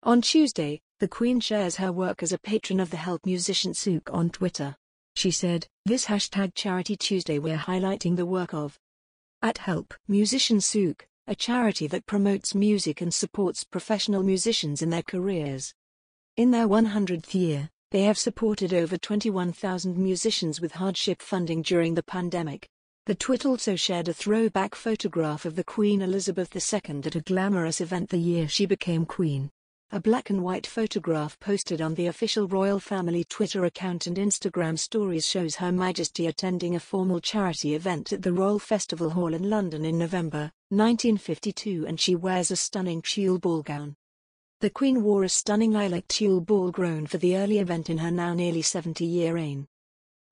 On Tuesday, the Queen shares her work as a patron of the Help musician Sook on Twitter. She said, "This #Charity Tuesday we're highlighting the work of at Help musician Sook, a charity that promotes music and supports professional musicians in their careers. In their 100th year, they have supported over 21,000 musicians with hardship funding during the pandemic." The tweet also shared a throwback photograph of the Queen Elizabeth II at a glamorous event the year she became Queen. A black and white photograph posted on the official royal family Twitter account and Instagram stories shows Her Majesty attending a formal charity event at the Royal Festival Hall in London in November 1952, and she wears a stunning tulle ball gown. The Queen wore a stunning lilac tulle ball gown for the early event in her now nearly 70-year reign.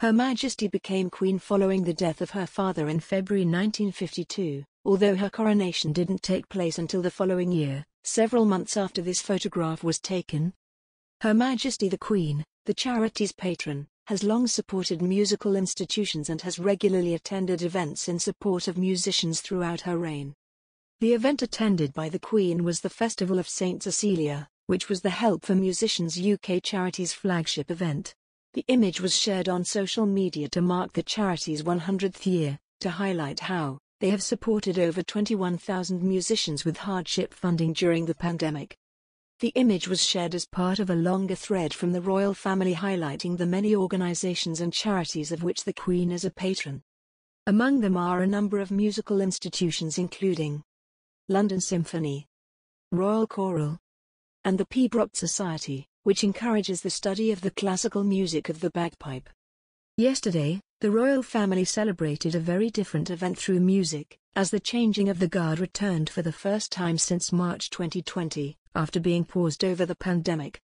Her Majesty became Queen following the death of her father in February 1952, although her coronation didn't take place until the following year, several months after this photograph was taken. Her Majesty the Queen, the charity's patron, has long supported musical institutions and has regularly attended events in support of musicians throughout her reign. The event attended by the Queen was the Festival of St. Cecilia, which was the Help for Musicians UK charity's flagship event. The image was shared on social media to mark the charity's 100th year, to highlight how they have supported over 21,000 musicians with hardship funding during the pandemic. The image was shared as part of a longer thread from the royal family highlighting the many organisations and charities of which the Queen is a patron. Among them are a number of musical institutions including London Symphony, Royal Choral, and the Pembroke Society, which encourages the study of the classical music of the bagpipe. Yesterday, the royal family celebrated a very different event through music, as the changing of the guard returned for the first time since March 2020, after being paused over the pandemic.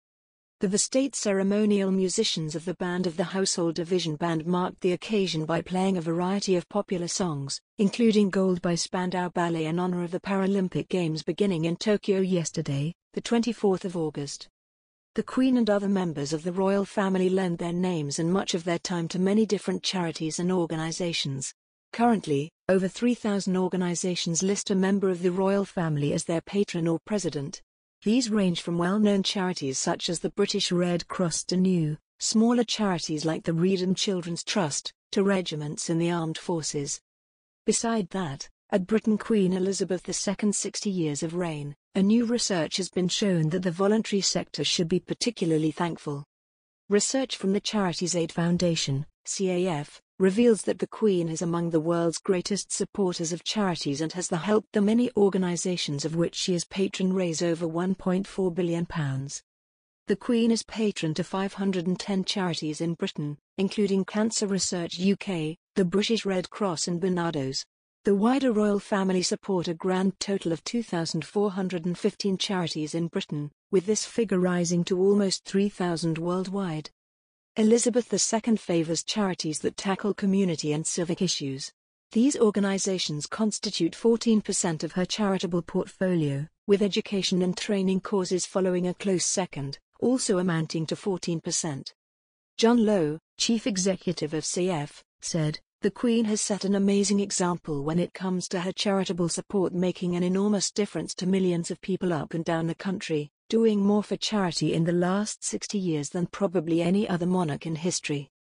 The state ceremonial musicians of the Band of the Household Division Band marked the occasion by playing a variety of popular songs, including Gold by Spandau Ballet in honor of the Paralympic Games beginning in Tokyo yesterday, the 24th of August. The Queen and other members of the royal family lend their names and much of their time to many different charities and organizations. Currently, over 3,000 organizations list a member of the royal family as their patron or president. These range from well-known charities such as the British Red Cross to new, smaller charities like the Reedham Children's Trust, to regiments in the armed forces. Beside that, at Britain Queen Elizabeth II's 60 years of reign, a new research has been shown that the voluntary sector should be particularly thankful. Research from the Charities Aid Foundation, CAF, reveals that the Queen is among the world's greatest supporters of charities and has helped the many organisations of which she is patron raise over £1.4 billion. The Queen is patron to 510 charities in Britain, including Cancer Research UK, the British Red Cross and Barnardo's. The wider royal family support a grand total of 2,415 charities in Britain, with this figure rising to almost 3,000 worldwide. Elizabeth II favours charities that tackle community and civic issues. These organisations constitute 14% of her charitable portfolio, with education and training causes following a close second, also amounting to 14%. John Lowe, chief executive of CF, said, "The Queen has set an amazing example when it comes to her charitable support, making an enormous difference to millions of people up and down the country, doing more for charity in the last 60 years than probably any other monarch in history."